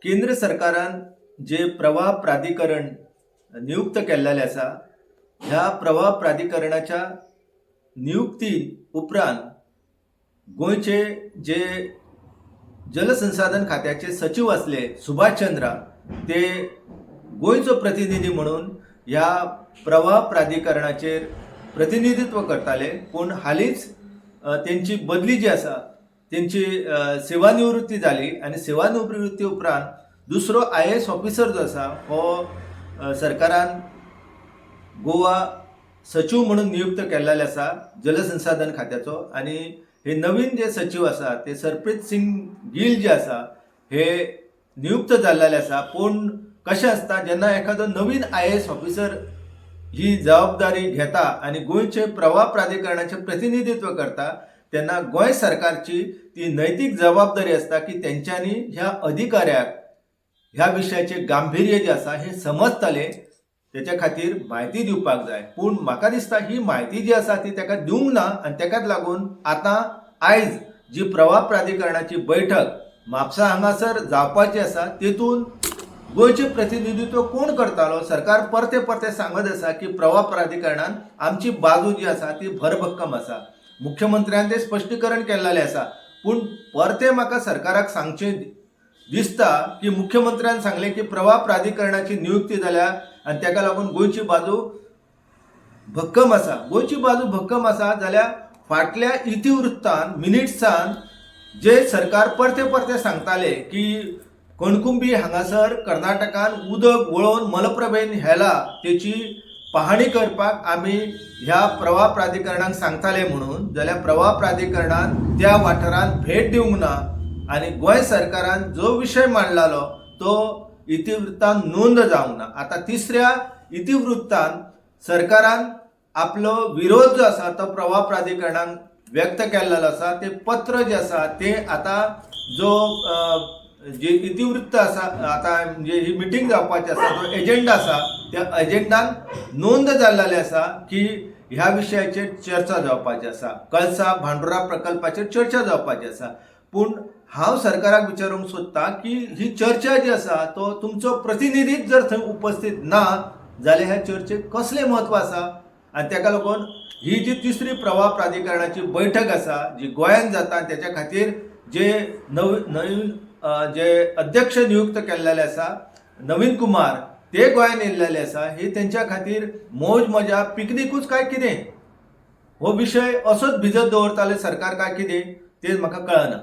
केंद्र सरकारान जे प्रवाह प्राधिकरण नियुक्त केल्लेले आसा, ह्या प्रवाह प्राधिकरणाच्या नियुक्ती उपरांत गोंयचे जे जलसंसाधन खात्याचे सचिव असले सुभाष चंद्रा, ते गोंयचो प्रतिनिधी म्हणून ह्या प्रवाह प्राधिकरणाचेर प्रतिनिधित्व करताले. पूण हालींच त्यांची बदली जी आसा, त्यांची सेवानिवृत्ती जाली आणि सेवानिवृत्ती उपरांत दुसरो IAS ऑफिसर जो आसा हो सरकारान गोवा सचिव म्हणून नियुक्त केल्लेले आसा जलसंसाधन खात्याचो. आणि हे नवीन जे सचिव आसा ते सरप्रीत सिंग गिल जे आसा हे नियुक्त जाल्लेले आसा. पूण कशें आसता, जेन्ना एखादो नवीन IAS ऑफिसर ही जबाबदारी घेता आणि गोंयचे प्रवाह प्राधिकरणाचे प्रतिनिधित्व करता, तेन्ना गोंय सरकारची ती नैतीक जबाबदारी असता की तेंच्यांनी ह्या अधिकाऱ्याक ह्या विशयाचे गांभीर्य जे आसा हे समजताले, त्याच्या खातीर म्हायती दिवपाक जाय. पूण म्हाका दिसता ही म्हायती जी आसा ती ताका दिवंक ना. आणि ताकाच लागून आतां आयज जी प्रवाह प्राधिकरणाची बैठक म्हापसा हांगासर जावपाची आसा, तेतून गोंयचे प्रतिनिधित्व कोण करतालो. सरकार परते परते सांगत आसा की प्रवाह प्राधिकरणान आमची बाजू जी आसा ती भरभक्कम आसा. मुख्यमंत्र्यान ते स्पश्टीकरण केल्लेलें आसा. पूण परते म्हाका सरकाराक सांगचें दिसता की मुख्यमंत्र्यान सांगलें की प्रवाह प्राधिकरणाची नियुक्ती जाल्या आणि ताका लागून गोंयची बाजू भक्कम आसा. गोंयची बाजू भक्कम आसा जाल्यार फाटल्या इतिवृत्तांत मिनिट्सान जे सरकार परते परते सांगताले की कणकुंबी हांगासर कर्नाटकान उदक वळोवन मलप्रभेन व्हेला, तेची पाहणी करपाक आमी ह्या प्रवाह प्राधिकरणाक सांगताले म्हणून, जाल्यार प्रवाह प्राधिकरणान त्या वाठारांत भेट दिवंक ना. आणि गोंय सरकारान जो विशय मांडलालो तो इतिवृत्तांत नोंद जावंक ना. आता तिसऱ्या इतिवृत्तांत सरकारान आपलो विरोध जो आसा तो प्रवाह प्राधिकरणाक व्यक्त केल्लो आसा. ते पत्र जे आसा ते आता जो जे इतिवृत्त आसा, आता म्हणजे ही मिटींग जावपाची आसा, जो एजेंडा आसा त्या एजेंडान नोंद जाल्लेली आसा की ह्या विशयाचेर चर्चा जावपाची आसा. कळसा भांडुरा प्रकल्पाचेर चर्चा जावपाची आसा. पूण हांव सरकाराक विचारूंक सोदतां की ही चर्चा जी आसा तो तुमचो प्रतिनिधीच जर थंय उपस्थित ना जाल्यार ह्या चर्चेक कसलें म्हत्व आसा. आनी ताका लागून ही जी तिसरी प्रवाह प्राधिकरणाची बैठक आसा जी गोंयांत जाता, त्याच्या खातीर जे नवीन जे अध्यक्ष नियुक्त केल्लेले आसा नवीन कुमार, ते गोंयांत येयल्लेले आसा. हे तेंच्या खातीर मौज मजा पिकनिकूच काय कितें, हो विशय असोच भिजत दवरताले सरकार काय कितें, तें म्हाका कळना.